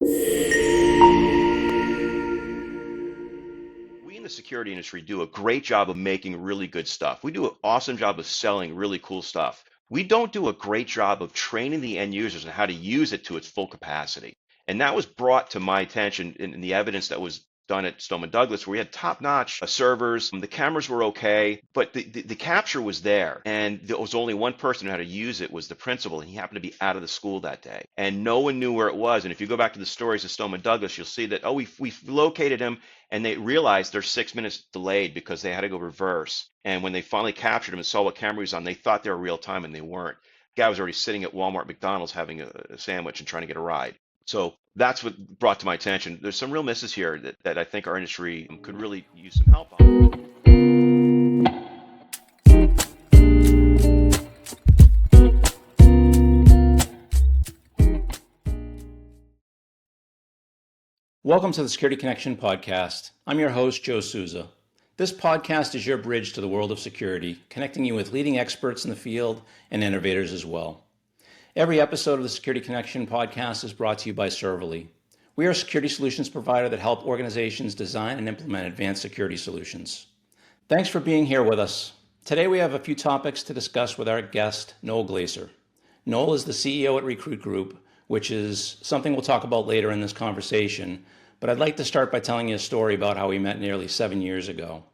We in the security industry do a great job of making really good stuff. We do an awesome job of selling really cool stuff. We don't do a great job of training the end users on how to use it to its full capacity. And that was brought to my attention in the evidence that was done at Stoneman Douglas, where we had top-notch servers. The cameras were okay, but the capture was there. And there was only one person who had to use it was the principal, and he happened to be out of the school that day. And no one knew where it was. And if you go back to the stories of Stoneman Douglas, you'll see that, oh, we've located him, and they realized they're 6 minutes delayed because they had to go reverse. And when they finally captured him and saw what camera he was on, they thought they were real time and they weren't. The guy was already sitting at Walmart, McDonald's having a sandwich and trying to get a ride. So that's what brought to my attention. There's some real misses here that I think our industry could really use some help on. Welcome to the Security Connection podcast. I'm your host, Joe Souza. This podcast is your bridge to the world of security, connecting you with leading experts in the field and innovators as well. Every episode of the Security Connection podcast is brought to you by Serverly. We are a security solutions provider that help organizations design and implement advanced security solutions. Thanks for being here with us. Today we have a few topics to discuss with our guest, Noel Glacer. Noel is the CEO at Recruit Group, which is something we'll talk about later in this conversation. But I'd like to start by telling you a story about how we met nearly 7 years ago.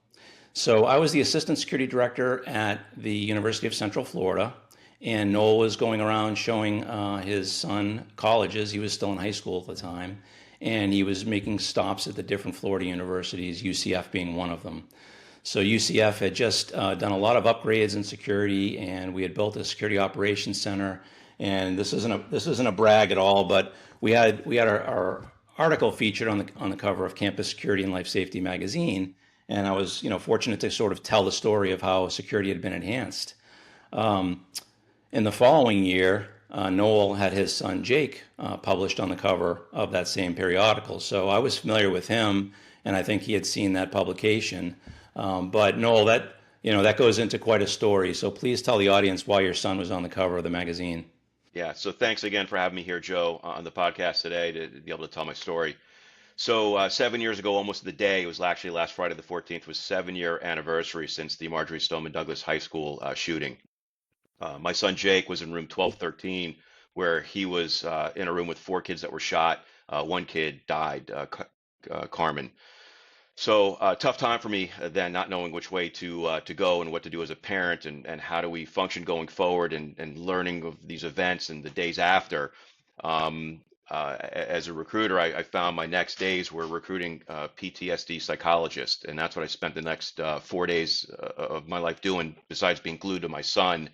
So I was the assistant security director at the University of Central Florida, and Noel was going around showing his son colleges. He was still in high school at the time, and he was making stops at the different Florida universities, UCF being one of them. So UCF had just done a lot of upgrades in security, and we had built a security operations center. And this isn't a brag at all, but we had our article featured on the cover of Campus Security and Life Safety magazine, and I was fortunate to sort of tell the story of how security had been enhanced. In the following year, Noel had his son Jake published on the cover of that same periodical, so I was familiar with him, and I think he had seen that publication. But Noel, that goes into quite a story. So please tell the audience why your son was on the cover of the magazine. Yeah, so thanks again for having me here, Joe, on the podcast today to be able to tell my story. So 7 years ago, almost to the day, it was actually last Friday the 14th, was 7-year anniversary since the Marjory Stoneman Douglas High School shooting. My son Jake was in room 1213, where he was in a room with 4 kids that were shot. One kid died, Carmen. So tough time for me then, not knowing which way to go and what to do as a parent, and how do we function going forward, and learning of these events and the days after. As a recruiter, I found my next days were recruiting PTSD psychologists, and that's what I spent the next 4 days of my life doing, besides being glued to my son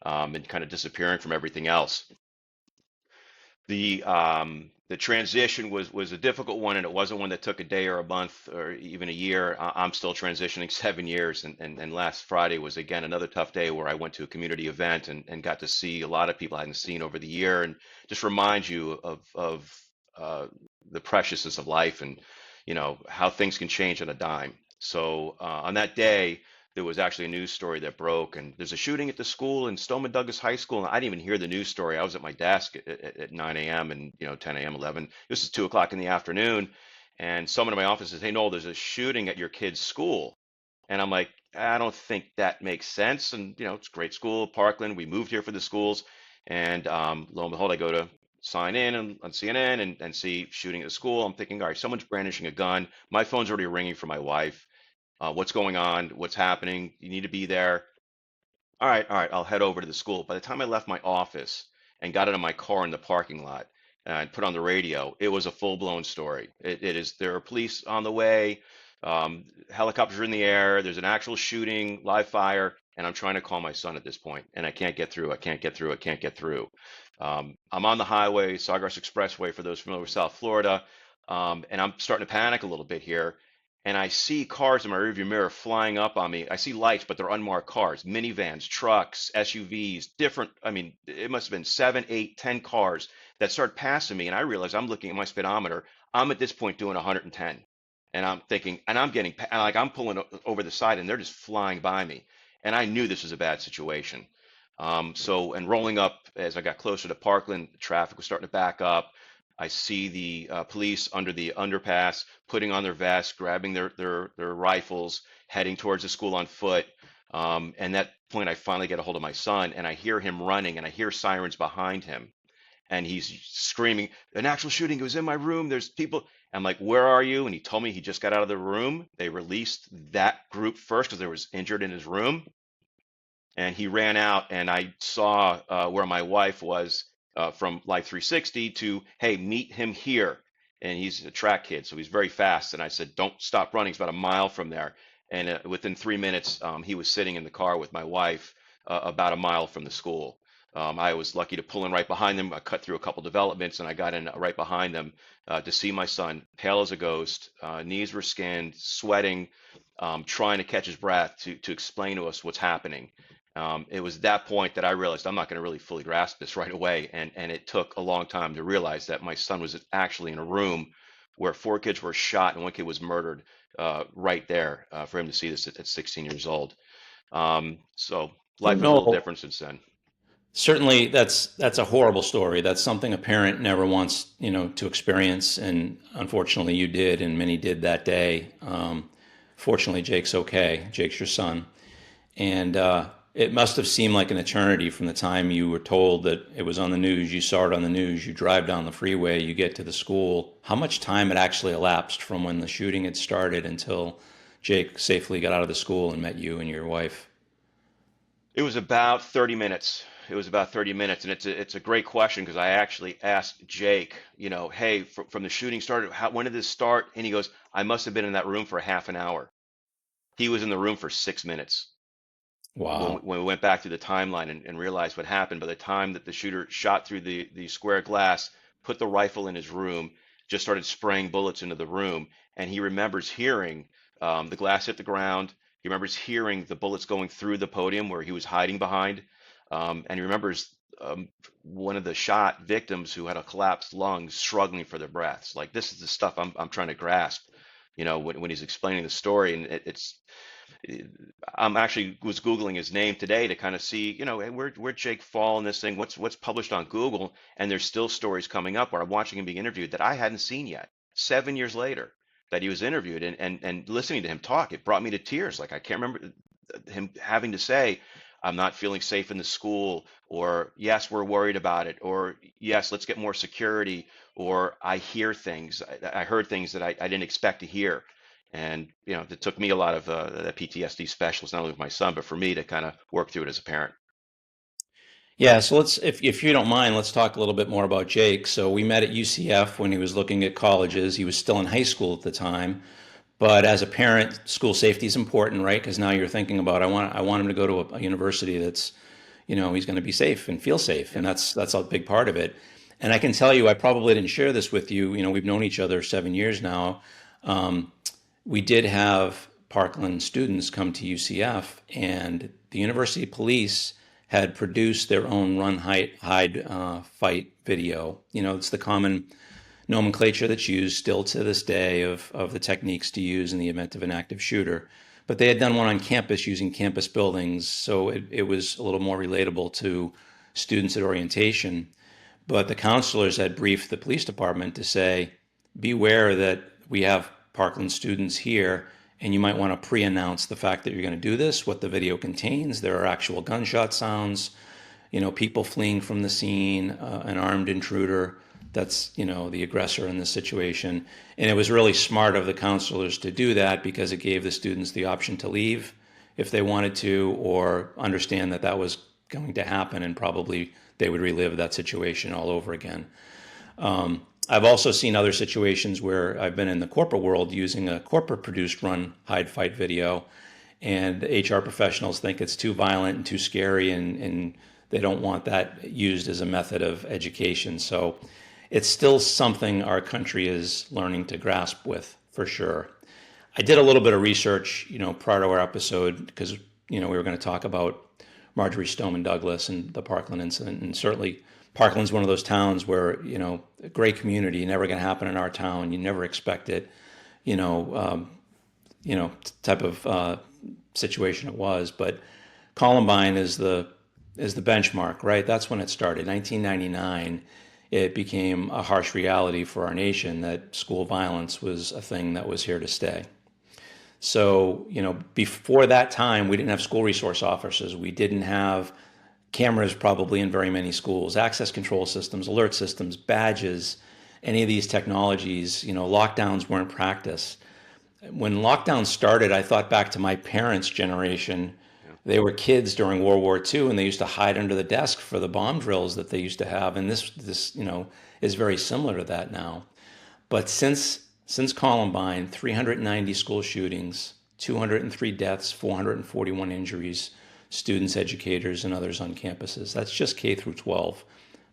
and kind of disappearing from everything else. The transition was a difficult one, and it wasn't one that took a day or a month or even a year. I'm still transitioning 7 years, and last Friday was again another tough day where I went to a community event and got to see a lot of people I hadn't seen over the year, and just remind you of the preciousness of life, and how things can change on a dime. So on that day, there was actually a news story that broke, and there's a shooting at the school in Stoneman Douglas High School. And I didn't even hear the news story. I was at my desk at 9 a.m. and 10 a.m., 11. This is 2 o'clock in the afternoon, and someone in my office says, "Hey, Noel, there's a shooting at your kid's school." And I'm like, I don't think that makes sense. And it's a great school, Parkland. We moved here for the schools, and lo and behold, I go to sign in on CNN and see shooting at the school. I'm thinking, all right, someone's brandishing a gun. My phone's already ringing for my wife. What's going on? What's happening? You need to be there. All right, I'll head over to the school. By the time I left my office and got into my car in the parking lot and put on the radio, it was a full-blown story. It is, there are police on the way, helicopters are in the air, there's an actual shooting, live fire, and I'm trying to call my son at this point, and I can't get through, I can't get through, I can't get through. I'm on the highway, Sawgrass Expressway, for those familiar with South Florida, and I'm starting to panic a little bit here. And I see cars in my rearview mirror flying up on me. I see lights, but they're unmarked cars, minivans, trucks, SUVs, different. I mean, it must have been 7, 8, 10 cars that start passing me. And I realize I'm looking at my speedometer. I'm at this point doing 110. And I'm thinking, and I'm getting, like, I'm pulling over the side and they're just flying by me. And I knew this was a bad situation. And rolling up as I got closer to Parkland, the traffic was starting to back up. I see the police under the underpass putting on their vests, grabbing their rifles, heading towards the school on foot. And that point, I finally get a hold of my son, and I hear him running, and I hear sirens behind him, and he's screaming, "An actual shooting! It was in my room. There's people." I'm like, "Where are you?" And he told me he just got out of the room. They released that group first because there was injured in his room, and he ran out, and I saw where my wife was from Life 360 to, "Hey, meet him here." And he's a track kid, so he's very fast. And I said, "Don't stop running. It's about a mile from there." And within 3 minutes, he was sitting in the car with my wife about a mile from the school. I was lucky to pull in right behind them. I cut through a couple developments, and I got in right behind them to see my son, pale as a ghost, knees were skinned, sweating, trying to catch his breath to explain to us what's happening. It was that point that I realized I'm not going to really fully grasp this right away, and it took a long time to realize that my son was actually in a room where four kids were shot and one kid was murdered right there for him to see this at 16 years old. So So life was a little Noel, different since then. certainly that's a horrible story. That's something a parent never wants, to experience, and unfortunately you did, and many did that day. Fortunately, Jake's okay. Jake's your son. And it must have seemed like an eternity from the time you were told that it was on the news, you saw it on the news, you drive down the freeway, you get to the school. How much time had actually elapsed from when the shooting had started until Jake safely got out of the school and met you and your wife? It was about 30 minutes. It was about 30 minutes, and it's a great question because I actually asked Jake, "Hey, from the shooting started, when did this start?" And he goes, "I must have been in that room for half an hour." He was in the room for 6 minutes. Wow. When we went back through the timeline and realized what happened, by the time that the shooter shot through the square glass, put the rifle in his room, just started spraying bullets into the room, and he remembers hearing the glass hit the ground. He remembers hearing the bullets going through the podium where he was hiding behind, and he remembers one of the shot victims who had a collapsed lung struggling for their breaths. Like, this is the stuff I'm trying to grasp, when he's explaining the story, and it's I'm actually was Googling his name today to kind of see, hey, where Jake fall in this thing, what's published on Google, and there's still stories coming up where I'm watching him being interviewed that I hadn't seen yet, 7 years later, that he was interviewed, and listening to him talk, it brought me to tears. Like, I can't remember him having to say, "I'm not feeling safe in the school," or "Yes, we're worried about it," or "Yes, let's get more security," or "I hear things, I heard things that I didn't expect to hear." And it took me a lot of the PTSD specialist, not only with my son, but for me to kind of work through it as a parent. Yeah, so if you don't mind, let's talk a little bit more about Jake. So we met at UCF when he was looking at colleges. He was still in high school at the time. But as a parent, school safety is important, right? Because now you're thinking about I want him to go to a university that's, he's going to be safe and feel safe, and Yep. that's a big part of it. And I can tell you, I probably didn't share this with you. We've known each other 7 years now. Um, we did have Parkland students come to UCF, and the university police had produced their own run, hide, fight video. It's the common nomenclature that's used still to this day of the techniques to use in the event of an active shooter. But they had done one on campus using campus buildings, so it was a little more relatable to students at orientation. But the counselors had briefed the police department to say, beware that we have Parkland students here, and you might want to pre-announce the fact that you're going to do this, what the video contains. There are actual gunshot sounds, people fleeing from the scene, an armed intruder that's, the aggressor in this situation. And it was really smart of the counselors to do that because it gave the students the option to leave if they wanted to, or understand that that was going to happen, and probably they would relive that situation all over again. I've also seen other situations where I've been in the corporate world using a corporate produced run, hide, fight video, and HR professionals think it's too violent and too scary, and they don't want that used as a method of education. So it's still something our country is learning to grasp with, for sure. I did a little bit of research, prior to our episode, because, we were going to talk about Marjory Stoneman Douglas and the Parkland incident. And certainly Parkland's one of those towns where, a great community, never going to happen in our town. You never expect it, you know, um, type of situation it was. But Columbine is the benchmark, right? That's when it started, 1999. it became a harsh reality for our nation that school violence was a thing that was here to stay. So, before that time, we didn't have school resource officers. We didn't have cameras probably in very many schools, access control systems, alert systems, badges, any of these technologies. Lockdowns weren't practiced. When lockdown started, I thought back to my parents' generation. Yeah. They were kids during World War II, and they used to hide under the desk for the bomb drills that they used to have. And this is very similar to that now. But since Columbine, 390 school shootings, 203 deaths, 441 injuries, students, educators, and others on campuses. That's just K through 12.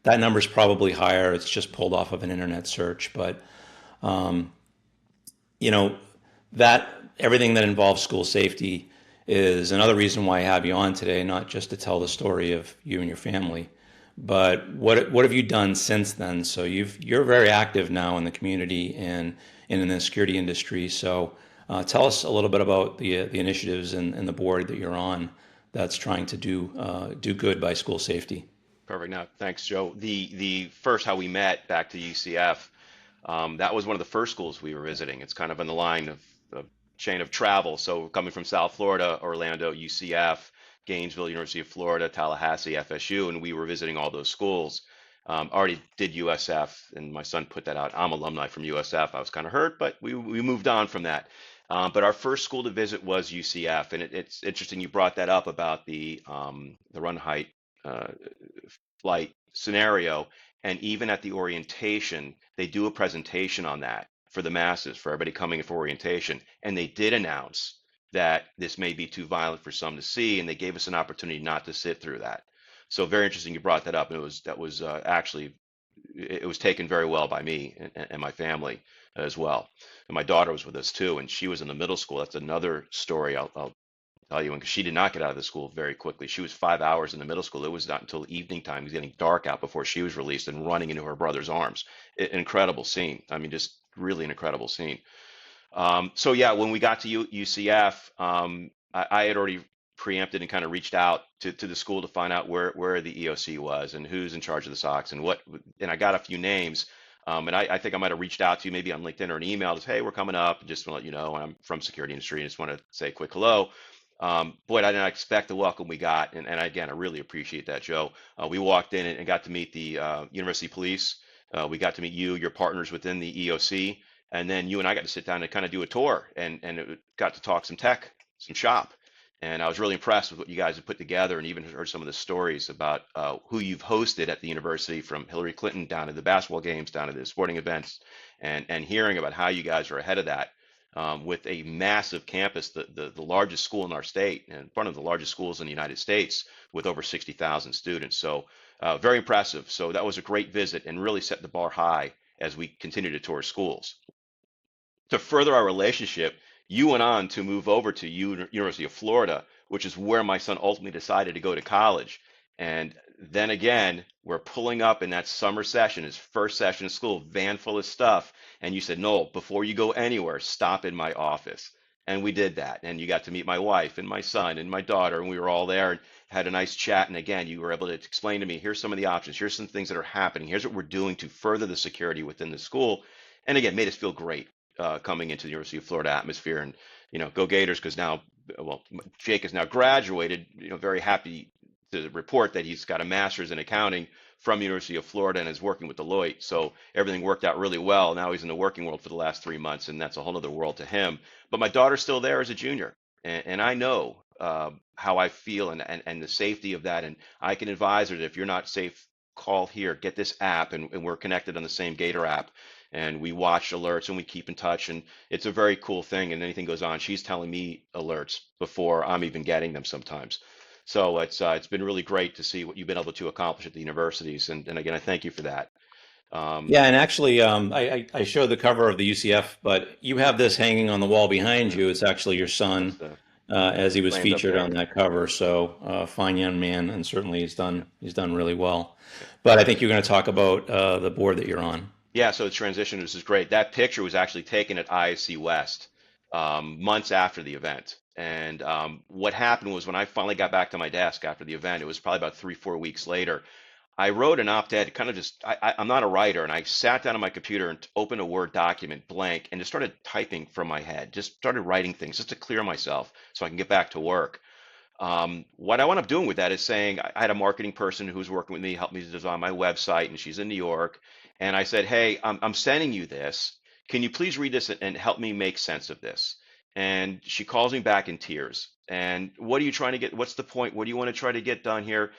That number's probably higher. It's just pulled off of an internet search, but you know that everything that involves school safety is another reason why I have you on today, not just to tell the story of you and your family, but what have you done since then? So you're very active now in the community and in the security industry. So tell us a little bit about the initiatives and the board that you're on that's trying to do good by school safety. Perfect. Now, thanks, Joe. The first how we met back to UCF, that was one of the first schools we were visiting. It's kind of on the line of chain of travel. So coming from South Florida, Orlando, UCF, Gainesville, University of Florida, Tallahassee, FSU, and we were visiting all those schools. Already did USF, and my son put that out. I'm alumni from USF. I was kind of hurt, but we moved on from that. But our first school to visit was UCF, and it's interesting you brought that up about the run height uh, flight scenario. And even at the orientation, they do a presentation on that for the masses, for everybody coming in for orientation. And they did announce that this may be too violent for some to see, and they gave us an opportunity not to sit through that. So very interesting you brought that up. And that was actually it was taken very well by me and my family as well. And my daughter was with us too, and she was in the middle school. That's another story I'll tell you, because she did not get out of the school very quickly. She was 5 hours in the middle school. It was not until evening time, it was getting dark out before she was released and running into her brother's arms. Incredible scene. I mean, just really an incredible scene. So yeah, when we got to UCF, I had already preempted and kind of reached out to the school to find out where the EOC was and who's in charge of the Sox and what. And I got a few names. And I think I might have reached out to you maybe on LinkedIn or an email to say, hey, we're coming up. Just want to let you know I'm from security industry and just want to say a quick hello. Boy, I didn't expect the welcome we got. And again, I really appreciate that, Joe. We walked in and got to meet the University Police. We got to meet you, your partners within the EOC. And then you and I got to sit down and kind of do a tour and it got to talk some tech, some shop. And I was really impressed with what you guys have put together and even heard some of the stories about who you've hosted at the university, from Hillary Clinton down to the basketball games, down to the sporting events, and hearing about how you guys are ahead of that with a massive campus, the largest school in our state and one of the largest schools in the United States with over 60,000 students. So very impressive. So that was a great visit and really set the bar high as we continue to tour schools. To further our relationship, you went on to move over to University of Florida, which is where my son ultimately decided to go to college. And then again, we're pulling up in that summer session, his first session of school, van full of stuff. And you said, Noel, before you go anywhere, stop in my office. And we did that. And you got to meet my wife and my son and my daughter, and we were all there and had a nice chat. And again, you were able to explain to me, here's some of the options, here's some things that are happening, here's what we're doing to further the security within the school. And again, made us feel great coming into the University of Florida atmosphere. And go Gators, because now, well, Jake is now graduated. Very happy to report that he's got a master's in accounting from University of Florida and is working with Deloitte. So everything worked out really well. Now he's in the working world for the last 3 months, and that's a whole other world to him. But my daughter's still there as a junior, and I know how I feel and the safety of that. And I can advise her that if you're not safe, call here, get this app, and we're connected on the same Gator app, and we watch alerts and we keep in touch, and it's a very cool thing. And anything goes on, she's telling me alerts before I'm even getting them sometimes. So it's been really great to see what you've been able to accomplish at the universities, and again, I thank you for that. Um, Yeah, and actually, I showed the cover of the UCF, but you have this hanging on the wall behind yeah, you. It's actually your that's son, as he was framed up featured on there. that cover. So, fine young man, and certainly Yeah, he's done really well. yeah. But I think you're going to talk about the board that you're on. Yeah, so the transition, this is great. That picture was actually taken at ISC West months after the event. And what happened was when I finally got back to my desk after the event, it was probably about 3, 4 weeks later. I wrote an op-ed, kind of just, I'm not a writer, and I sat down on my computer and opened a Word document blank and just started typing from my head, just started writing things just to clear myself so I can get back to work. What I wound up doing with that is saying I had a marketing person who was working with me, helped me to design my website, and she's in New York. And I said, hey, I'm sending you this. Can you please read this and help me make sense of this? And she calls me back in tears. And what are you trying to get? What's the point? What do you want to try to get done here?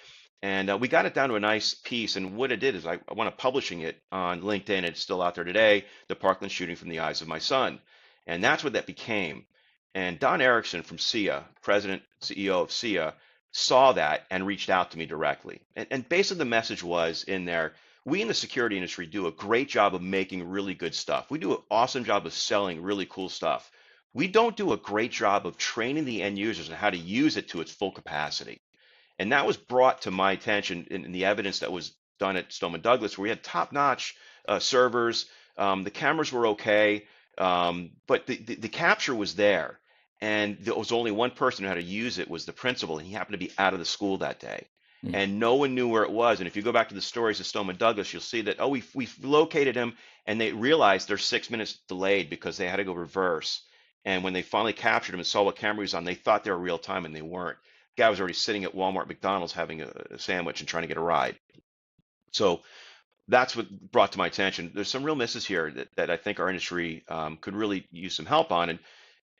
And we got it down to a nice piece. And what it did is I wound up publishing it on LinkedIn. It's still out there today. The Parkland shooting from the eyes of my son. And that's what that became. And Don Erickson from SIA, President, CEO of SIA, saw that and reached out to me directly. And basically the message was in there, we in the security industry do a great job of making really good stuff. We do an awesome job of selling really cool stuff. We don't do a great job of training the end users on how to use it to its full capacity. And that was brought to my attention in the evidence that was done at Stoneman Douglas, where we had top-notch servers. The cameras were okay, but the capture was there. And there was only one person who had to use it was the principal, and he happened to be out of the school that day. Mm. And no one knew where it was. And if you go back to the stories of Stoneman Douglas, you'll see that, oh, we've located him, and they realized they're 6 minutes delayed because they had to go reverse. And when they finally captured him and saw what camera he was on, they thought they were real time, and they weren't. Guy was already sitting at Walmart, McDonald's having a sandwich and trying to get a ride. So that's what brought to my attention. There's some real misses here that I think our industry could really use some help on. And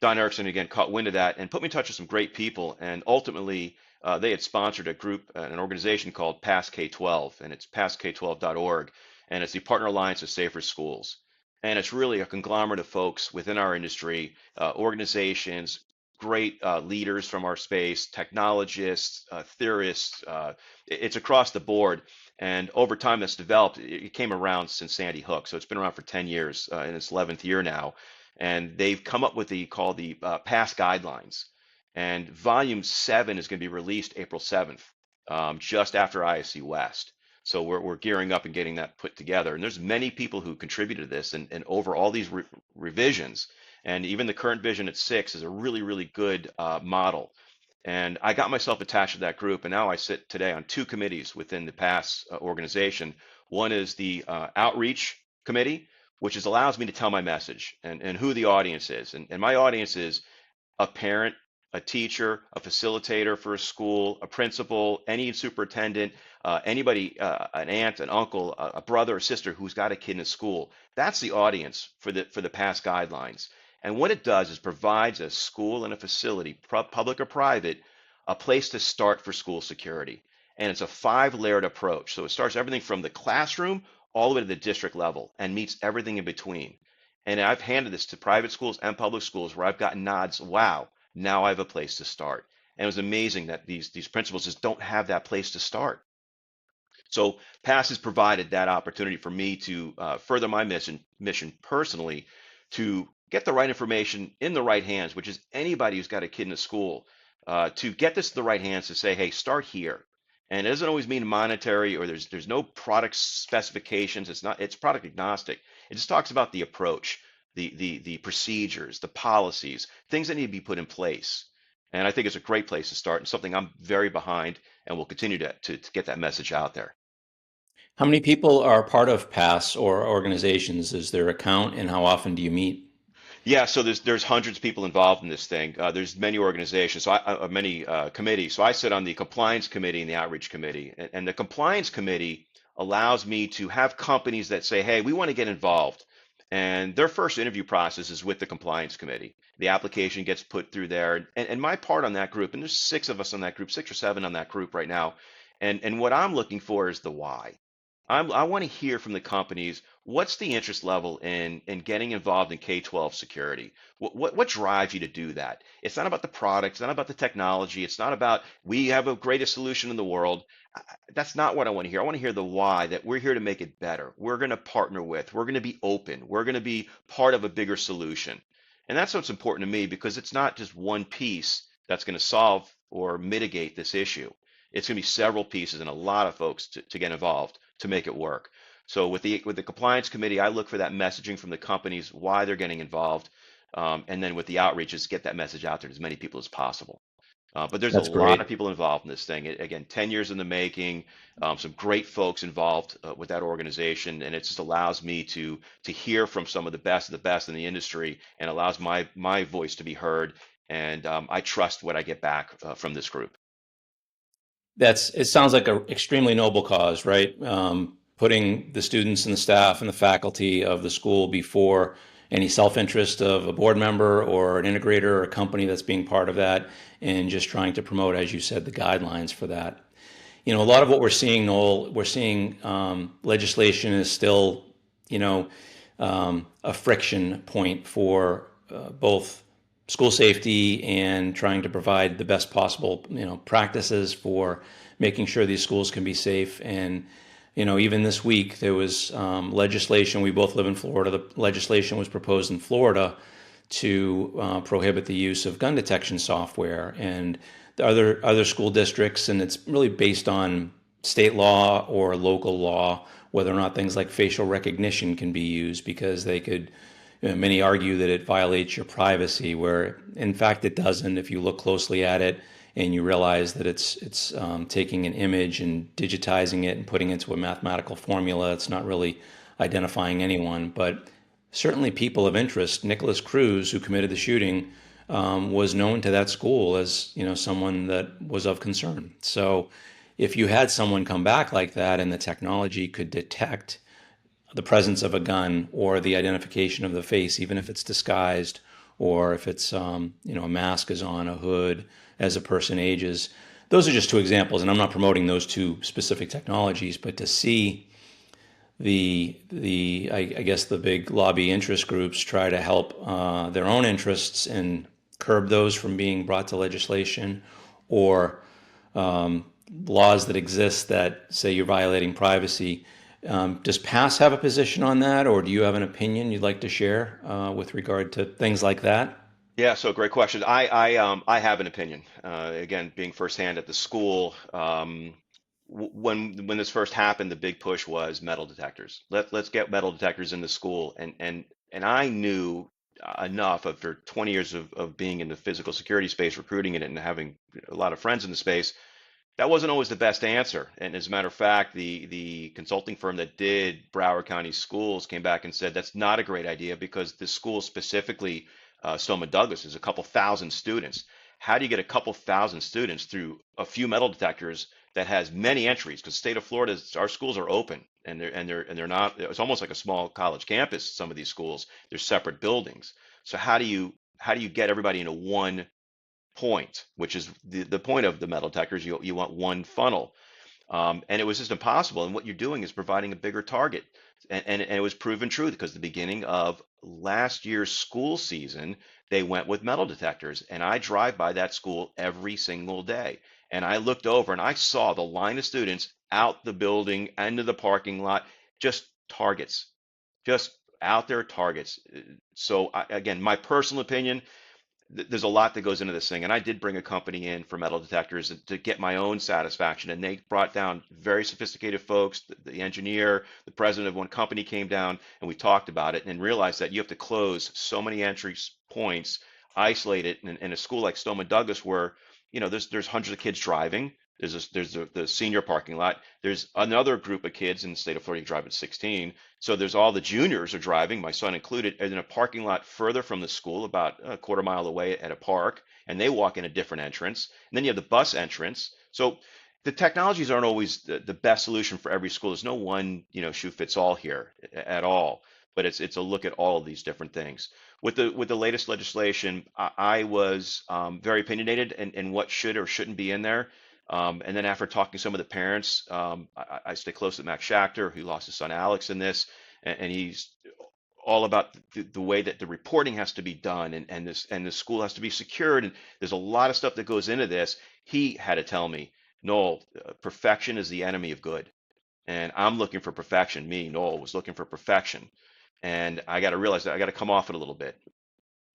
Don Erickson again caught wind of that and put me in touch with some great people. And ultimately, they had sponsored a group, an organization called Pass K-12, and it's passk12.org, and it's the Partner Alliance of Safer Schools. And it's really a conglomerate of folks within our industry, organizations, great leaders from our space, technologists, theorists. It's across the board. And over time, that's developed. It came around since Sandy Hook, so it's been around for 10 years, in its 11th year now, and they've come up with the PASS guidelines. And volume 7 is going to be released April 7th, just after ISC West. So we're gearing up and getting that put together. And there's many people who contributed to this, and over all these revisions. And even the current vision at 6 is a really, really good model. And I got myself attached to that group, and now I sit today on 2 committees within the PASS organization. One is the outreach committee, which is allows me to tell my message and who the audience is. And my audience is a parent, a teacher, a facilitator for a school, a principal, any superintendent, anybody, an aunt, an uncle, a brother or sister who's got a kid in a school. That's the audience for the PASS guidelines. And what it does is provides a school and a facility, public or private, a place to start for school security. And it's a 5-layered approach. So it starts everything from the classroom all the way to the district level and meets everything in between. And I've handed this to private schools and public schools where I've gotten nods, wow, now I have a place to start. And it was amazing that these principals just don't have that place to start. So PASS has provided that opportunity for me to further my mission personally to get the right information in the right hands, which is anybody who's got a kid in a school, to get this to the right hands to say, hey, start here. And it doesn't always mean monetary or there's no product specifications. It's product agnostic. It just talks about the approach, the procedures, the policies, things that need to be put in place. And I think it's a great place to start and something I'm very behind and will continue to get that message out there. How many people are part of PASS or organizations? Is there a count, and how often do you meet? Yeah, so there's hundreds of people involved in this thing. There's many organizations, so many committees. So I sit on the compliance committee and the outreach committee. And the compliance committee allows me to have companies that say, hey, we want to get involved. And their first interview process is with the compliance committee. The application gets put through there. And my part on that group, and there's 6 of us on that group, 6 or 7 on that group right now. And what I'm looking for is the why. I want to hear from the companies, what's the interest level in getting involved in K-12 security? What drives you to do that? It's not about the product, it's not about the technology, it's not about we have a greatest solution in the world. That's not what I want to hear. I want to hear the why, that we're here to make it better. We're going to partner with, we're going to be open, we're going to be part of a bigger solution. And that's what's important to me because it's not just one piece that's going to solve or mitigate this issue. It's going to be several pieces and a lot of folks to get involved to make it work. So with the compliance committee, I look for that messaging from the companies, why they're getting involved, and then with the outreach, is get that message out there to as many people as possible. But there's a That's lot of great. people involved in this thing. Again, 10 years in the making, some great folks involved with that organization, and it just allows me to hear from some of the best in the industry, and allows my voice to be heard. And I trust what I get back from this group. It sounds like an extremely noble cause, right? Putting the students and the staff and the faculty of the school before any self-interest of a board member or an integrator or a company that's being part of that, and just trying to promote, as you said, the guidelines for that. A lot of what we're seeing, Noel, we're seeing legislation is still, you know, a friction point for both school safety and trying to provide the best possible, practices for making sure these schools can be safe. And, even this week there was legislation. We both live in Florida. The legislation was proposed in Florida to prohibit the use of gun detection software, and the other school districts, and it's really based on state law or local law whether or not things like facial recognition can be used, because they could, many argue that it violates your privacy, where in fact it doesn't if you look closely at it and you realize that it's taking an image and digitizing it and putting it into a mathematical formula. It's not really identifying anyone, but certainly people of interest. Nicholas Cruz, who committed the shooting, was known to that school as, someone that was of concern. So if you had someone come back like that and the technology could detect the presence of a gun or the identification of the face, even if it's disguised, or if it's, a mask is on, a hood as a person ages. Those are just two examples, and I'm not promoting those two specific technologies, but to see I guess the big lobby interest groups try to help their own interests and curb those from being brought to legislation, or laws that exist that say you're violating privacy. Does PASS have a position on that, or do you have an opinion you'd like to share with regard to things like that? Yeah, so great question. I have an opinion. Again, being firsthand at the school, when this first happened, the big push was metal detectors. Let's get metal detectors in the school, and I knew enough after 20 years of being in the physical security space, recruiting in it, and having a lot of friends in the space. That wasn't always the best answer. And as a matter of fact, the consulting firm that did Broward County schools came back and said that's not a great idea, because this school specifically, Stoneman Douglas, is a couple thousand students. How do you get a couple thousand students through a few metal detectors that has many entries? Because state of Florida, our schools are open, and they're not. It's almost like a small college campus. Some of these schools, they're separate buildings. So how do you get everybody into one point, which is the point of the metal detectors? You want one funnel, and it was just impossible. And what you're doing is providing a bigger target, and it was proven true, because the beginning of last year's school season, they went with metal detectors, and I drive by that school every single day, and I looked over and I saw the line of students out the building, into the parking lot, just targets, just out there targets. So again, my personal opinion, there's a lot that goes into this thing. And I did bring a company in for metal detectors to get my own satisfaction. And they brought down very sophisticated folks. The engineer, the president of one company came down, and we talked about it and realized that you have to close so many entry points, isolate it in a school like Stoneman Douglas, where, there's hundreds of kids driving. The senior parking lot. There's another group of kids in the state of Florida, you drive at 16. So there's all the juniors are driving, my son included, and in a parking lot further from the school, about a quarter mile away at a park, and they walk in a different entrance. And then you have the bus entrance. So the technologies aren't always the best solution for every school. There's no one, shoe fits all here at all. But it's a look at all of these different things. With the latest legislation, I was very opinionated in what should or shouldn't be in there. And then after talking to some of the parents, I stay close to Max Schachter, who lost his son Alex in this, and he's all about the way that the reporting has to be done, and the school has to be secured, and there's a lot of stuff that goes into this. He had to tell me, Noel, perfection is the enemy of good, and I'm looking for perfection. Me, Noel, was looking for perfection, and I got to realize that I got to come off it a little bit.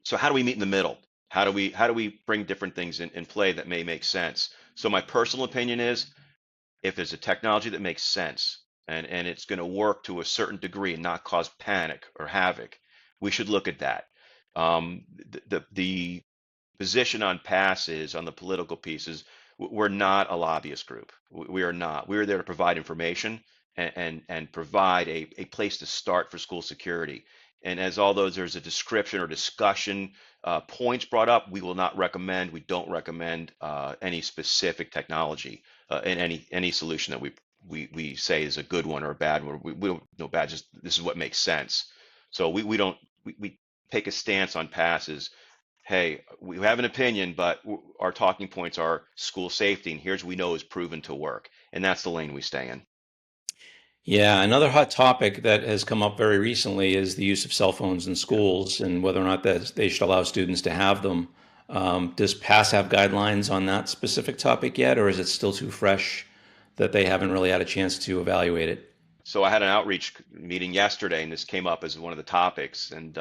So how do we meet in the middle? How do we bring different things in play that may make sense? So my personal opinion is, if there's a technology that makes sense, and it's going to work to a certain degree and not cause panic or havoc, we should look at that. The position on passes, on the political pieces, we're not a lobbyist group. We are not. We're there to provide information and provide a place to start for school security. And as although there's a description or discussion points brought up, we will not recommend, we don't recommend any specific technology in any solution that we say is a good one or a bad one. We don't know bad, just this is what makes sense. So we don't we take a stance on passes. Hey, we have an opinion, but our talking points are school safety, and here's what we know is proven to work, and that's the lane we stay in. Yeah, another hot topic that has come up very recently is the use of cell phones in Yeah. schools and whether or not that they should allow students to have them. Does PASS have guidelines on that specific topic yet, or is it still too fresh that they haven't really had a chance to evaluate it? So I had an outreach meeting yesterday, and this came up as one of the topics, and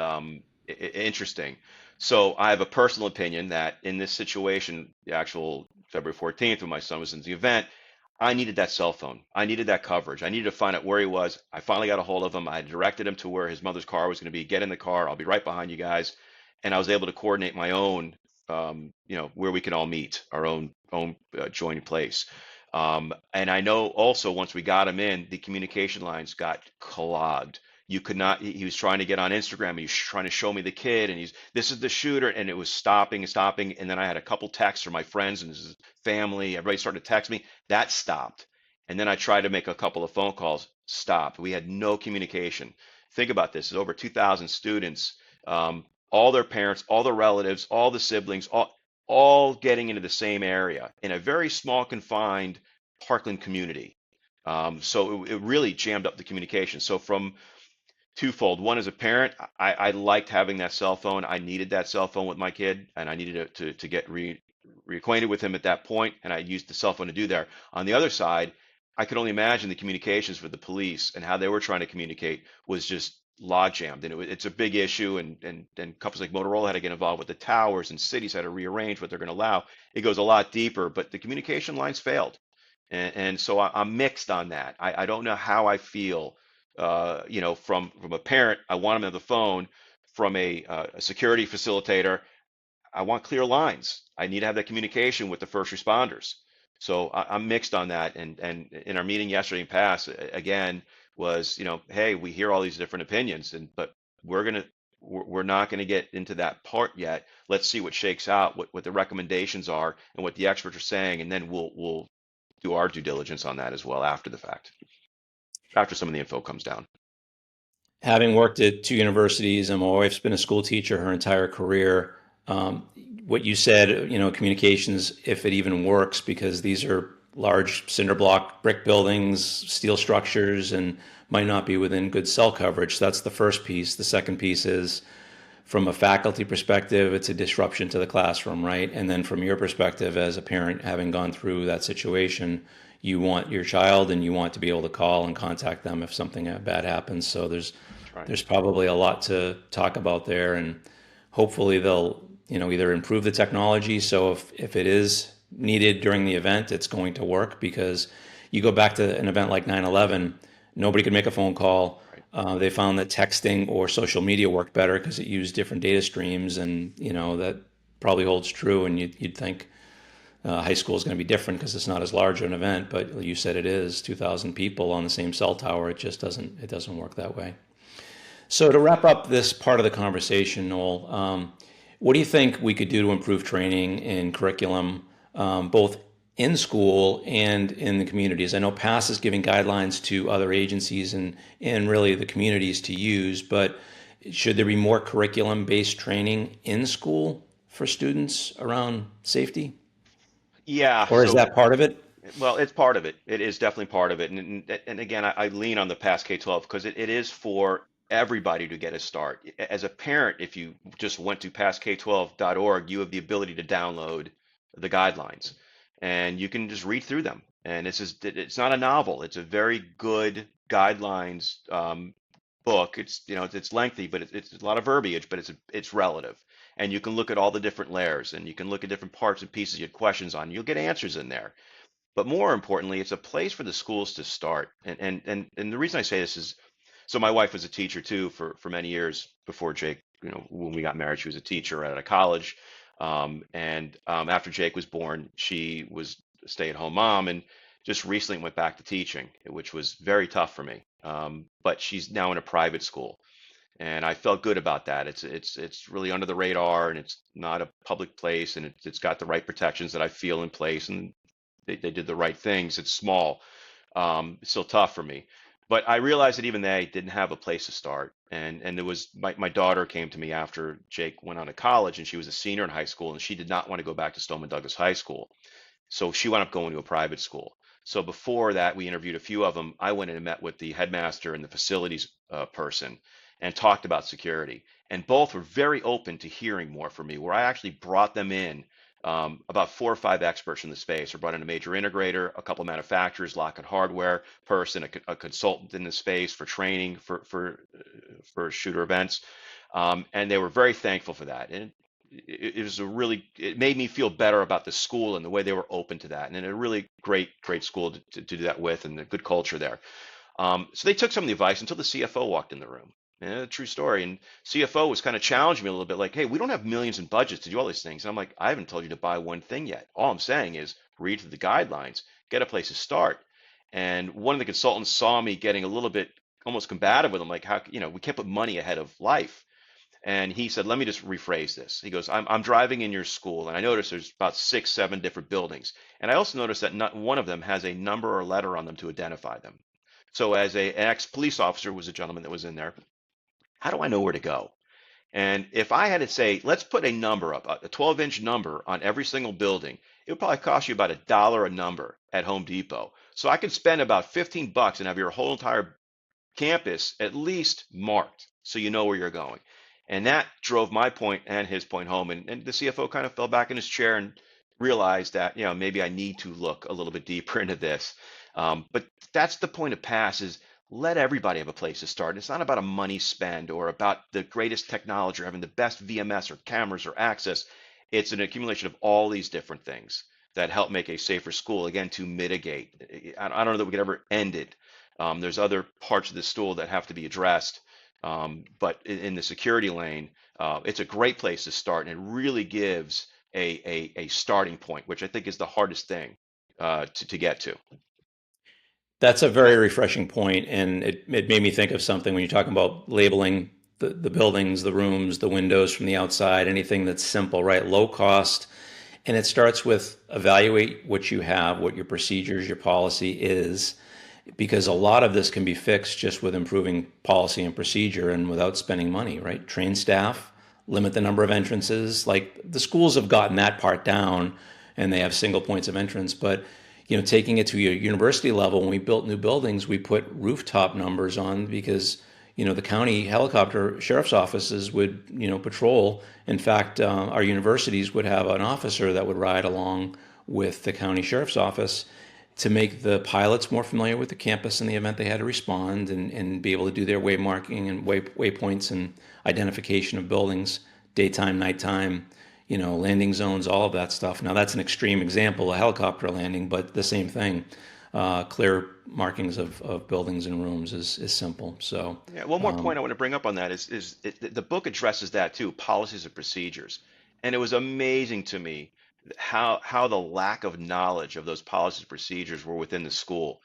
interesting. So I have a personal opinion that in this situation, the actual February 14th, when my son was in the event, I needed that cell phone. I needed that coverage. I needed to find out where he was. I finally got a hold of him. I directed him to where his mother's car was going to be. Get in the car. I'll be right behind you guys. And I was able to coordinate my own, where we can all meet, our own joint place. And I know also once we got him in, the communication lines got clogged. You could not, he was trying to get on Instagram. He was trying to show me the kid and this is the shooter. And it was stopping and stopping. And then I had a couple texts from my friends and his family. Everybody started to text me. That stopped. And then I tried to make a couple of phone calls, stopped. We had no communication. Think about this. There's over 2,000 students, all their parents, all their relatives, all the siblings, all getting into the same area in a very small, confined Parkland community. So it really jammed up the communication. So from twofold. One, as a parent, I liked having that cell phone. I needed that cell phone with my kid, and I needed to get reacquainted with him at that point, and I used the cell phone to do that. On the other side, I could only imagine the communications with the police and how they were trying to communicate was just log jammed, and it's a big issue. And companies like Motorola had to get involved with the towers, and cities had to rearrange what they're going to allow. It goes a lot deeper, but the communication lines failed, and so I'm mixed on that. I don't know how I feel. From a parent, I want them on the phone. From a security facilitator, I want clear lines. I need to have that communication with the first responders. So I'm mixed on that. And in our meeting yesterday in past, again, was, hey, we hear all these different opinions, but we're gonna we're not going to get into that part yet. Let's see what shakes out, what the recommendations are, and what the experts are saying, and then we'll do our due diligence on that as well after the fact, after some of the info comes down. Having worked at two universities and my wife's been a school teacher her entire career, um, what you said, communications, if it even works, because these are large cinder block brick buildings, steel structures, and might not be within good cell coverage. So that's the first piece. The second piece is from a faculty perspective, it's a disruption to the classroom, right? And then from your perspective as a parent, having gone through that situation, you want your child and you want to be able to call and contact them if something bad happens. So there's That's right. there's probably a lot to talk about there, and hopefully they'll either improve the technology so if it is needed during the event, it's going to work because you go back to an event like 9/11, nobody could make a phone call. Right. They found that texting or social media worked better because it used different data streams, and that probably holds true. And you'd think high school is going to be different because it's not as large an event, but you said it is 2,000 people on the same cell tower. It doesn't work that way. So to wrap up this part of the conversation, Noel, what do you think we could do to improve training and curriculum, both in school and in the communities? I know PASS is giving guidelines to other agencies and really the communities to use, but should there be more curriculum-based training in school for students around safety? Yeah. Or is So that part of it? well, it's part of it. It is definitely part of it. And again, I lean on the past K-12 because it is for everybody to get a start. As a parent, if you just went to passk12.org, you have the ability to download the guidelines and you can just read through them. And it's not a novel. It's a very good guidelines book. It's lengthy, but it's a lot of verbiage, but it's relative. And you can look at all the different layers and you can look at different parts and pieces you had questions on. You'll get answers in there. But more importantly, it's a place for the schools to start. And the reason I say this is, so my wife was a teacher too for many years before Jake, when we got married, she was a teacher at a college. And after Jake was born, she was a stay-at-home mom and just recently went back to teaching, which was very tough for me. But she's now in a private school, and I felt good about that. It's really under the radar, and it's not a public place, and it's got the right protections that I feel in place, and they did the right things. It's small, it's still tough for me. But I realized that even they didn't have a place to start. And it was my daughter came to me after Jake went on to college, and she was a senior in high school, and she did not want to go back to Stoneman Douglas High School. So she wound up going to a private school. So before that, we interviewed a few of them. I went in and met with the headmaster and the facilities person and talked about security. And both were very open to hearing more from me, where I actually brought them in about 4 or 5 experts in the space. I brought in a major integrator, a couple of manufacturers, lock and hardware person, a consultant in the space for training for shooter events. And they were very thankful for that. And it was a really, it made me feel better about the school and the way they were open to that. And a really great school to do that with, and a good culture there. So they took some of the advice until the CFO walked in the room. Yeah, true story. And CFO was kind of challenging me a little bit, like, hey, we don't have millions in budgets to do all these things. And I'm like, I haven't told you to buy one thing yet. All I'm saying is read through the guidelines, get a place to start. And one of the consultants saw me getting a little bit almost combative with him, like, how, we can't put money ahead of life. And he said, let me just rephrase this. He goes, I'm driving in your school, and I noticed there's about 6, 7 different buildings. And I also noticed that not one of them has a number or letter on them to identify them. So as an ex-police officer was a gentleman that was in there, how do I know where to go? And if I had to say, let's put a number up, a 12-inch number on every single building, it would probably cost you about $1 a number at Home Depot. So I could spend about 15 bucks and have your whole entire campus at least marked so you know where you're going. And that drove my point and his point home. And the CFO kind of fell back in his chair and realized that, maybe I need to look a little bit deeper into this. But that's the point of PASS is let everybody have a place to start. It's not about a money spend or about the greatest technology or having the best VMS or cameras or access. It's an accumulation of all these different things that help make a safer school, again, to mitigate. I don't know that we could ever end it. There's other parts of the stool that have to be addressed. But in the security lane, it's a great place to start, and it really gives a starting point, which I think is the hardest thing to get to. That's a very refreshing point, and it made me think of something when you're talking about labeling the buildings, the rooms, the windows from the outside, anything that's simple, right? Low cost. And it starts with evaluate what you have, what your procedures, your policy is, because a lot of this can be fixed just with improving policy and procedure and without spending money, right? Train staff, limit the number of entrances. Like the schools have gotten that part down and they have single points of entrance, but taking it to a university level, when we built new buildings, we put rooftop numbers on because the county helicopter sheriff's offices would patrol. In fact, our universities would have an officer that would ride along with the county sheriff's office to make the pilots more familiar with the campus in the event they had to respond, and be able to do their waymarking and waypoints and identification of buildings, daytime, nighttime, landing zones, all of that stuff. Now that's an extreme example, a helicopter landing, but the same thing. Clear markings of buildings and rooms is simple. So, Yeah, one more point I want to bring up on that the book addresses that too, policies and procedures. And it was amazing to me how the lack of knowledge of those policies and procedures were within the school.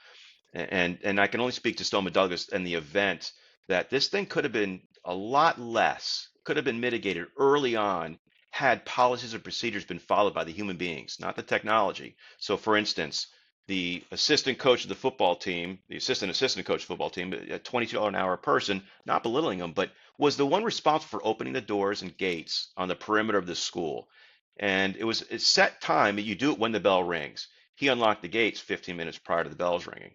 And I can only speak to Stoneman Douglas and the event that this thing could have been a lot less, could have been mitigated early on had policies and procedures been followed by the human beings, not the technology. So, for instance, the assistant coach of the football team, the assistant coach of the football team, a $22 an hour person, not belittling him, but was the one responsible for opening the doors and gates on the perimeter of the school. And it was a set time that you do it when the bell rings. He unlocked the gates 15 minutes prior to the bells ringing.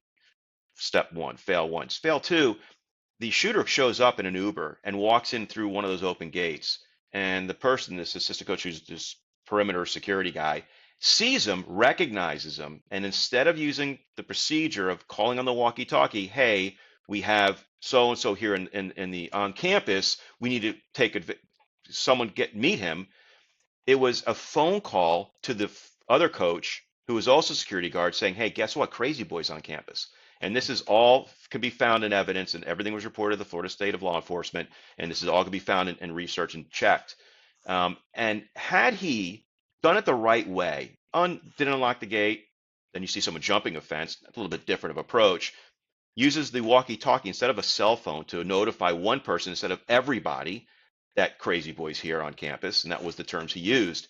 Step one, fail once. Fail two, the shooter shows up in an Uber and walks in through one of those open gates. And the person, this assistant coach, who's this perimeter security guy, sees him, recognizes him, and instead of using the procedure of calling on the walkie-talkie, hey, we have so and so here in the on campus, we need to someone meet him. It was a phone call to the other coach who was also a security guard saying, hey, guess what? Crazy Boy's on campus. And this is all can be found in evidence, and everything was reported to the Florida State of Law Enforcement. And this is all can be found in research and checked. And had he done it the right way, didn't unlock the gate, then you see someone jumping a fence, a little bit different of approach, uses the walkie-talkie instead of a cell phone to notify one person instead of everybody, that crazy boy's here on campus, and that was the terms he used.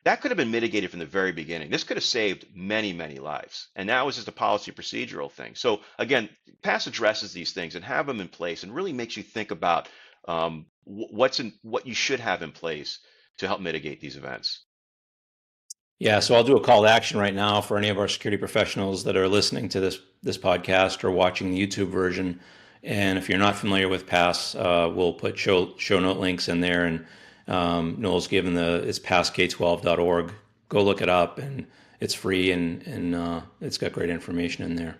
That could have been mitigated from the very beginning. This could have saved many, many lives. And now it's just a policy procedural thing. So again, PASS addresses these things and have them in place and really makes you think about what you should have in place to help mitigate these events. Yeah, so I'll do a call to action right now for any of our security professionals that are listening to this podcast or watching the YouTube version. And if you're not familiar with Pass, we'll put show note links in there. And Noel's given it's passk12.org. Go look it up, and it's free, and it's got great information in there.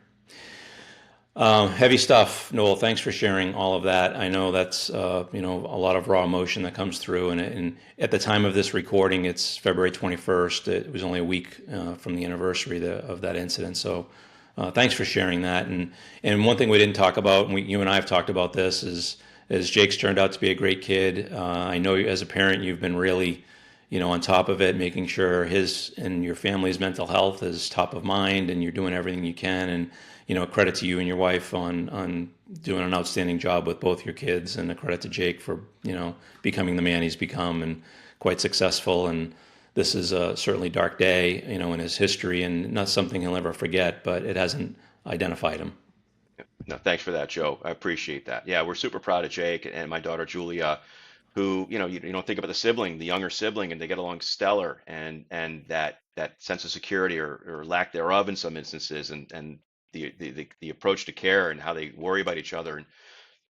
Heavy stuff, Noel. Thanks for sharing all of that. I know that's a lot of raw emotion that comes through, and at the time of this recording, it's February 21st. It was only a week from the anniversary of that incident. So, thanks for sharing that. And one thing we didn't talk about, and you and I have talked about this, is Jake's turned out to be a great kid. I know as a parent, you've been really on top of it, making sure his and your family's mental health is top of mind, and you're doing everything you can. And credit to you and your wife on doing an outstanding job with both your kids, and a credit to Jake for becoming the man he's become and quite successful. And this is a certainly dark day, in his history, and not something he'll ever forget. But it hasn't identified him. No, thanks for that, Joe. I appreciate that. Yeah, we're super proud of Jake and my daughter Julia, who, you don't think about the sibling, the younger sibling, and they get along stellar, and that sense of security or lack thereof in some instances, and the approach to care and how they worry about each other, and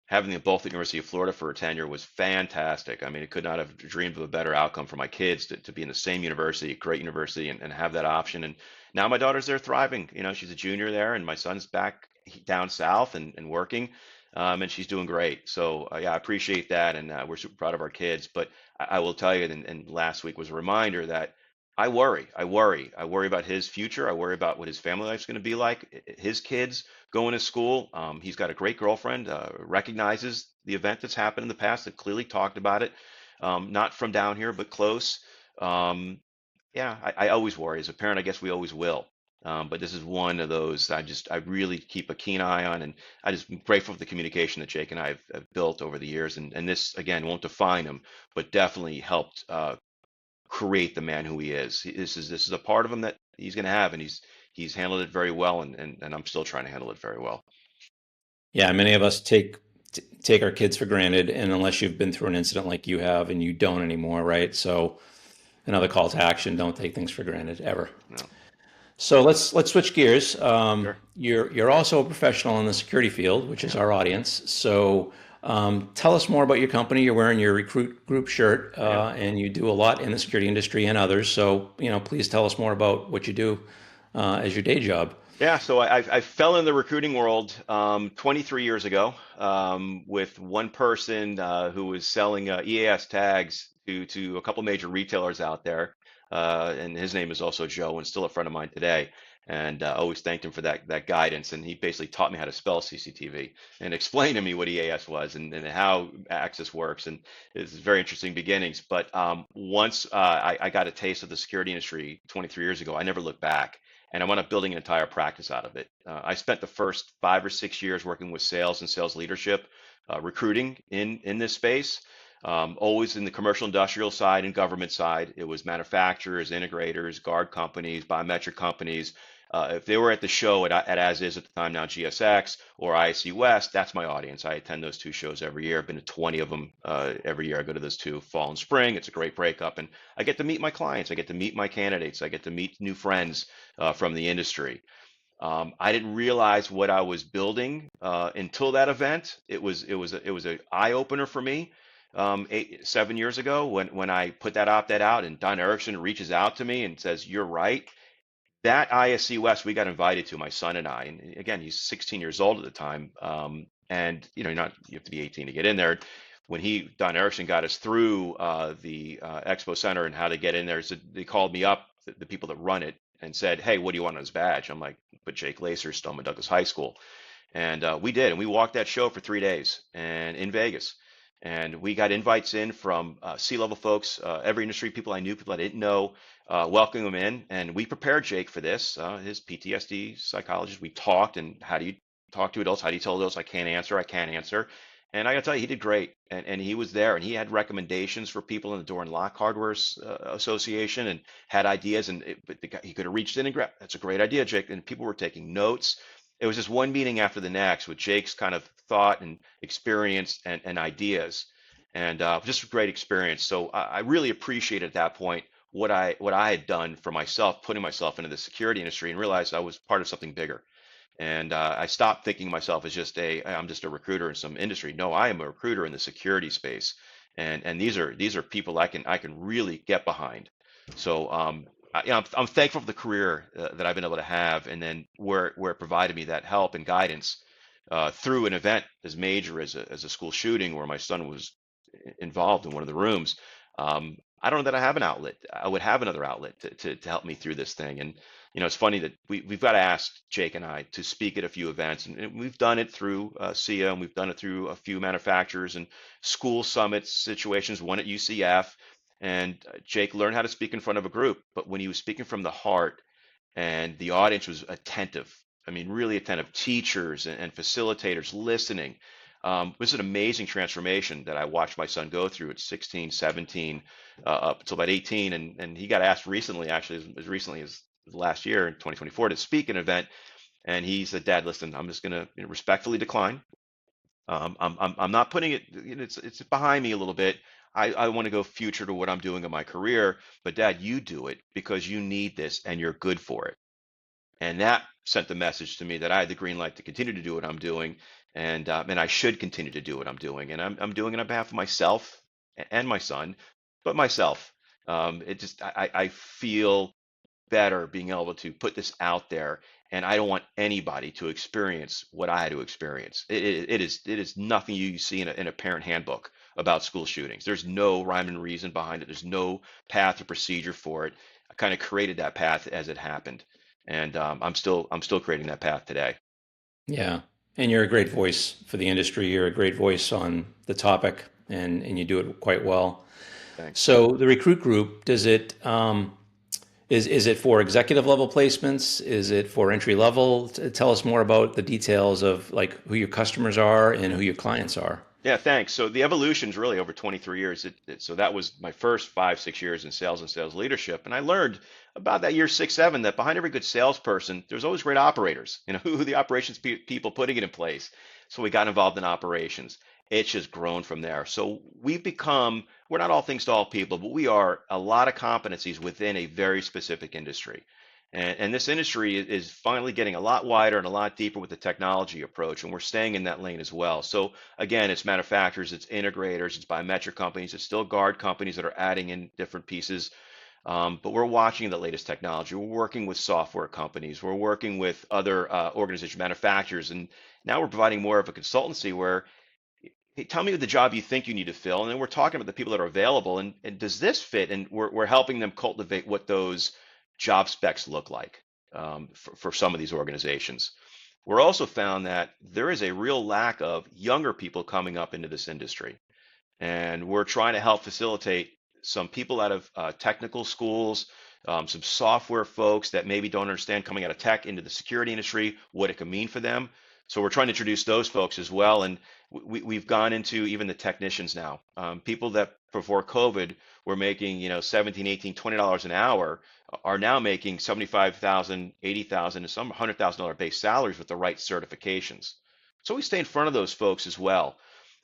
having them both at the University of Florida for a tenure was fantastic. I mean, it could not have dreamed of a better outcome for my kids to be in the same university, great university, and have that option. And now my daughter's there thriving. She's a junior there, and my son's back down south and working, and she's doing great. So yeah, I appreciate that, and we're super proud of our kids. But I will tell you, and last week was a reminder that I worry about his future. I worry about what his family life's going to be like, his kids going to school. He's got a great girlfriend, recognizes the event that's happened in the past, that clearly talked about it, not from down here, but close. Um, yeah, I always worry. As a parent, I guess we always will. But this is one of those I really keep a keen eye on, and I just am grateful for the communication that Jake and I have built over the years. And this, again, won't define him, but definitely helped create the man who he is. This is a part of him that he's going to have, and he's handled it very well, and I'm still trying to handle it very well. Yeah, many of us take our kids for granted, and unless you've been through an incident like you have, and you don't anymore, right? So another call to action: don't take things for granted ever. No, So let's switch gears. sure. You're also a professional in the security field, which is Yeah, our audience. So tell us more about your company. You're wearing your recruit group shirt, yeah. and you do a lot in the security industry and others. So please tell us more about what you do as your day job. Yeah, so I fell in the recruiting world 23 years ago with one person who was selling EAS tags to a couple major retailers out there, and his name is also Joe, and still a friend of mine today. And always thanked him for that guidance. And he basically taught me how to spell CCTV and explained to me what EAS was and how Access works. And it's very interesting beginnings. But once I got a taste of the security industry 23 years ago, I never looked back, and I wound up building an entire practice out of it. I spent the first 5 or 6 years working with sales and sales leadership, recruiting in this space. Always in the commercial industrial side and government side. It was manufacturers, integrators, guard companies, biometric companies. If they were at the show at As Is at the time, now GSX, or ISC West, that's my audience. I attend those two shows every year. I've been to 20 of them every year. I go to those two, fall and spring. It's a great breakup, and I get to meet my clients. I get to meet my candidates. I get to meet new friends from the industry. I didn't realize what I was building until that event. It was an eye opener for me 7 years ago when I put that opt-ed out, and Don Erickson reaches out to me and says, "You're right." That ISC West we got invited to, my son and I, and again, he's 16 years old at the time, and you have to be 18 to get in there. When Don Erickson got us through the expo center and how to get in there, so they called me up, the people that run it, and said, "Hey, what do you want on his badge?" I'm like, "Put Jake Glacer, Stoneman Douglas High School." And we did, and we walked that show for 3 days and in Vegas. And we got invites in from C-level folks, every industry, people I knew, people I didn't know, welcoming them in. And we prepared Jake for this, his PTSD psychologist. We talked, and how do you talk to adults? How do you tell adults I can't answer? I can't answer. And I got to tell you, he did great. And he was there, and he had recommendations for people in the Door and Lock Hardware Association, and had ideas. And but the guy, he could have reached in and grabbed, that's a great idea, Jake. And people were taking notes. It was just one meeting after the next with Jake's kind of thought and experience and ideas, and just a great experience. So I really appreciated at that point what I had done for myself, putting myself into the security industry, and realized I was part of something bigger. And I stopped thinking of myself as I'm just a recruiter in some industry. No, I am a recruiter in the security space, and these are people I can really get behind. So I'm thankful for the career that I've been able to have, and then where it provided me that help and guidance through an event as major as a school shooting where my son was involved in one of the rooms. I don't know that I have an outlet. I would have another outlet to help me through this thing. And it's funny that we've got to ask Jake and I to speak at a few events, and we've done it through SIA, and we've done it through a few manufacturers and school summits situations, one at UCF. And Jake learned how to speak in front of a group, but when he was speaking from the heart and the audience was attentive. I mean, really attentive. Teachers and facilitators listening. It was an amazing transformation that I watched my son go through at 16, 17, up until about 18. And he got asked recently, actually, as recently as last year in 2024, to speak at an event. And he said, Dad, listen, I'm just going to respectfully decline. I'm not putting it, it's behind me a little bit. I want to go future to what I'm doing in my career, but Dad, you do it because you need this and you're good for it. And that sent the message to me that I had the green light to continue to do what I'm doing, and I should continue to do what I'm doing. And I'm doing it on behalf of myself and my son, but myself. It just I feel better being able to put this out there, and I don't want anybody to experience what I had to experience. It is nothing you see in a parent handbook about school shootings. There's no rhyme and reason behind it. There's no path or procedure for it. I kind of created that path as it happened, and I'm still creating that path today. Yeah. And you're a great voice for the industry. You're a great voice on the topic, and you do it quite well. Thanks. So the recruit group, does it is it for executive level placements? Is it for entry level? Tell us more about the details of like who your customers are and who your clients are. Yeah, thanks. So the evolution's really over 23 years. So that was my first 5, 6 years in sales and sales leadership. And I learned about that year 6, 7 that behind every good salesperson, there's always great operators, who are the operations people putting it in place. So we got involved in operations. It's just grown from there. So we're not all things to all people, but we are a lot of competencies within a very specific industry. And this industry is finally getting a lot wider and a lot deeper with the technology approach, and we're staying in that lane as well. So again, it's manufacturers, it's integrators, it's biometric companies, it's still guard companies that are adding in different pieces. But we're watching the latest technology. We're working with software companies. We're working with other organizations, manufacturers, and now we're providing more of a consultancy where, hey, tell me the job you think you need to fill, and then we're talking about the people that are available, and does this fit? And we're helping them cultivate what those job specs look like for some of these organizations. We're also found that there is a real lack of younger people coming up into this industry, and we're trying to help facilitate some people out of technical schools, some software folks that maybe don't understand coming out of tech into the security industry, what it can mean for them. So we're trying to introduce those folks as well, and we've gone into even the technicians now. People that before COVID were making 17, 18, $20 an hour are now making 75,000, 80,000, and some $100,000 base salaries with the right certifications. So we stay in front of those folks as well,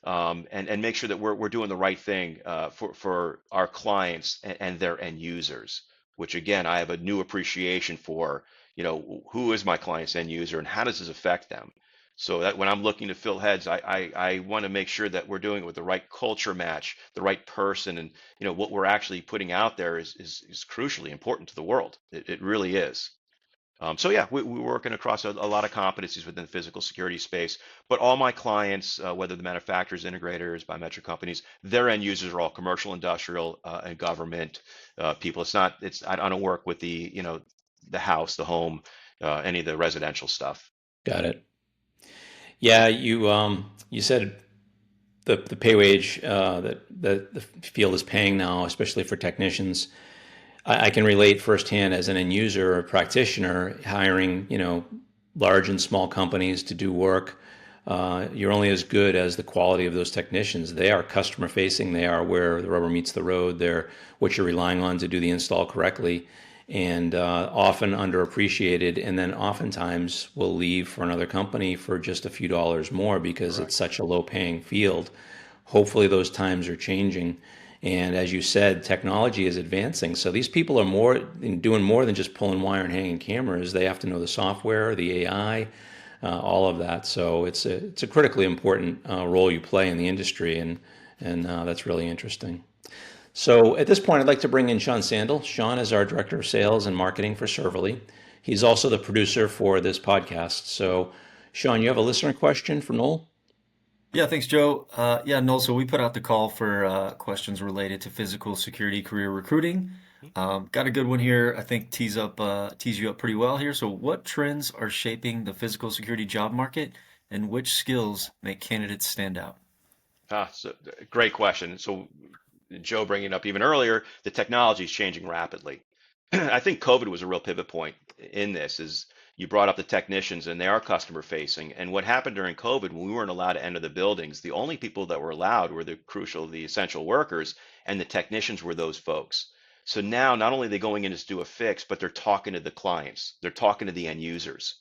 and make sure that we're doing the right thing for our clients and their end users. Which again, I have a new appreciation for. Who is my client's end user and how does this affect them? So that when I'm looking to fill heads, I want to make sure that we're doing it with the right culture match, the right person, and what we're actually putting out there is crucially important to the world. It really is. So yeah, we're working across a lot of competencies within the physical security space, but all my clients, whether the manufacturers, integrators, biometric companies, their end users are all commercial, industrial, and government people. I don't work with the house, the home, any of the residential stuff. Got it. Yeah, you said the pay wage that the field is paying now, especially for technicians, I can relate firsthand as an end user or practitioner hiring, large and small companies to do work. You're only as good as the quality of those technicians. They are customer facing. They are where the rubber meets the road. They're what you're relying on to do the install correctly, and often underappreciated. And then oftentimes will leave for another company for just a few dollars more because it's Correct. such a low paying field. Hopefully those times are changing. And as you said, technology is advancing. So these people are doing more than just pulling wire and hanging cameras. They have to know the software, the AI, all of that. So it's a critically important role you play in the industry, and that's really interesting. So at this point, I'd like to bring in Sean Sandel. Sean is our director of sales and marketing for Serverly. He's also the producer for this podcast. So, Sean, you have a listener question for Noel? Yeah, thanks, Joe. Yeah, Noel, so we put out the call for questions related to physical security career recruiting. Got a good one here. I think tease you up pretty well here. So, what trends are shaping the physical security job market, and which skills make candidates stand out? Great question. So Joe bringing it up even earlier, the technology is changing rapidly. I think COVID was a real pivot point in this. Is you brought up the technicians and they are customer facing. And what happened during COVID when we weren't allowed to enter the buildings, the only people that were allowed were the essential workers, and the technicians were those folks. So now not only are they going in to do a fix, but they're talking to the clients, they're talking to the end users,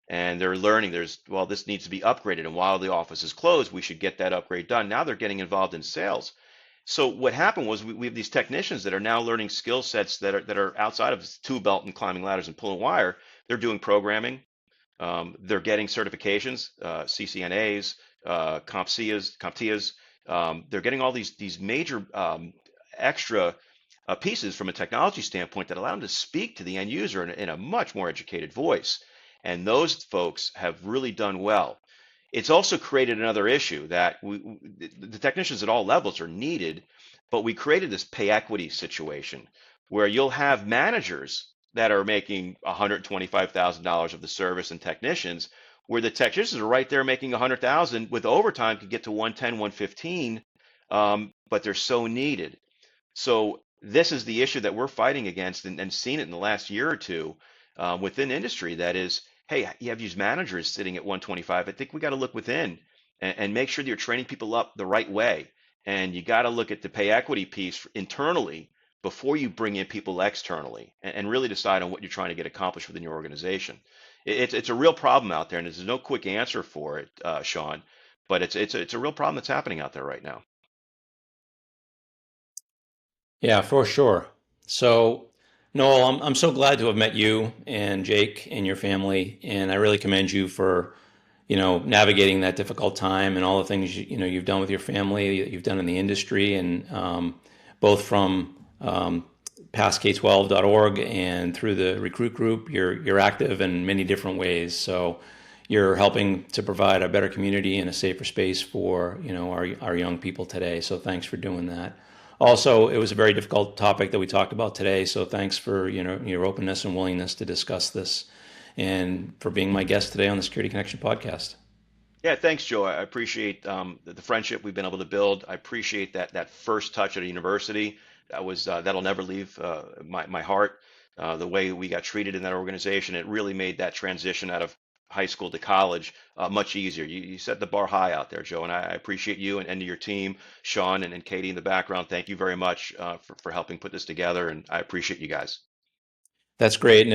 and they're learning well, this needs to be upgraded. And while the office is closed, we should get that upgrade done. Now they're getting involved in sales. So what happened was we have these technicians that are now learning skill sets that are outside of tool belt and climbing ladders and pulling wire. They're doing programming. They're getting certifications, CCNAs, CompTIAs. They're getting all these major extra pieces from a technology standpoint that allow them to speak to the end user in a much more educated voice. And those folks have really done well. It's also created another issue that the technicians at all levels are needed, but we created this pay equity situation where you'll have managers that are making $125,000 of the service and technicians, where the technicians are right there making 100,000 with overtime could get to 110, 115, but they're so needed. So this is the issue that we're fighting against, and seen it in the last year or two within industry. That is, hey, you have these managers sitting at 125. I think we got to look within and make sure that you're training people up the right way. And you got to look at the pay equity piece internally before you bring in people externally, and really decide on what you're trying to get accomplished within your organization. It's a real problem out there, and there's no quick answer for it, Sean. But it's a real problem that's happening out there right now. Yeah, for sure. So, Noel, I'm so glad to have met you and Jake and your family, and I really commend you for, navigating that difficult time and all the things you've done with your family, that you've done in the industry, and both from passk12.org and through the recruit group, you're active in many different ways. So, you're helping to provide a better community and a safer space for our young people today. So, thanks for doing that. Also, it was a very difficult topic that we talked about today, so thanks for your openness and willingness to discuss this, and for being my guest today on the Security Connection podcast. Yeah, thanks, Joe. I appreciate the friendship we've been able to build. I appreciate that first touch at a university. That'll never leave my heart. The way we got treated in that organization, it really made that transition out of high school to college much easier. You set the bar high out there, Joe, and I appreciate you and your team, Sean and Katie in the background. Thank you very much for helping put this together, and I appreciate you guys. That's great. And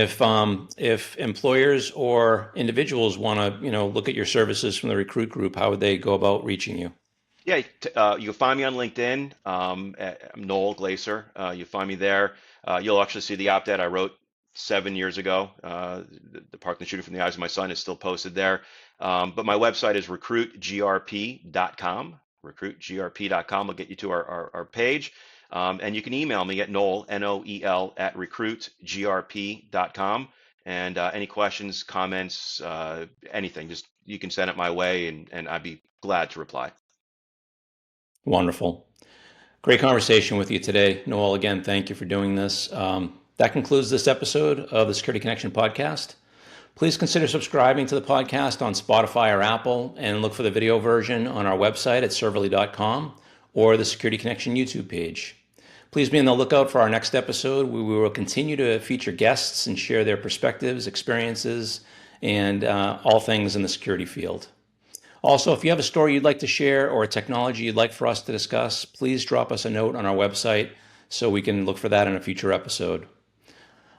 if employers or individuals want to look at your services from the recruit group, how would they go about reaching you? Yeah, you can find me on LinkedIn, I'm Noel Glacer. You find me there. You'll actually see the op-ed I wrote 7 years ago. The Parkland shooting from the eyes of my son is still posted there. But my website is recruitgrp.com. Recruitgrp.com will get you to our page. And you can email me at Noel, Noel, at recruitgrp.com. And any questions, comments, anything, just you can send it my way, and I'd be glad to reply. Wonderful. Great conversation with you today. Noel, again, thank you for doing this. That concludes this episode of the Security Connection podcast. Please consider subscribing to the podcast on Spotify or Apple, and look for the video version on our website at serverly.com or the Security Connection YouTube page. Please be on the lookout for our next episode, where we will continue to feature guests and share their perspectives, experiences, and all things in the security field. Also, if you have a story you'd like to share or a technology you'd like for us to discuss, please drop us a note on our website so we can look for that in a future episode.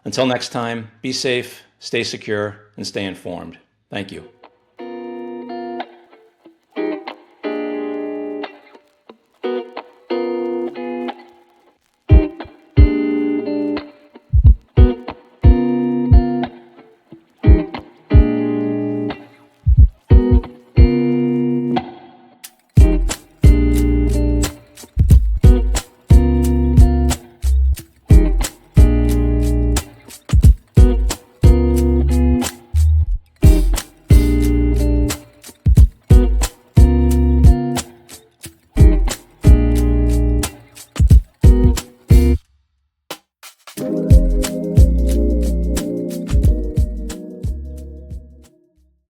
Until next time, be safe, stay secure, and stay informed. Thank you.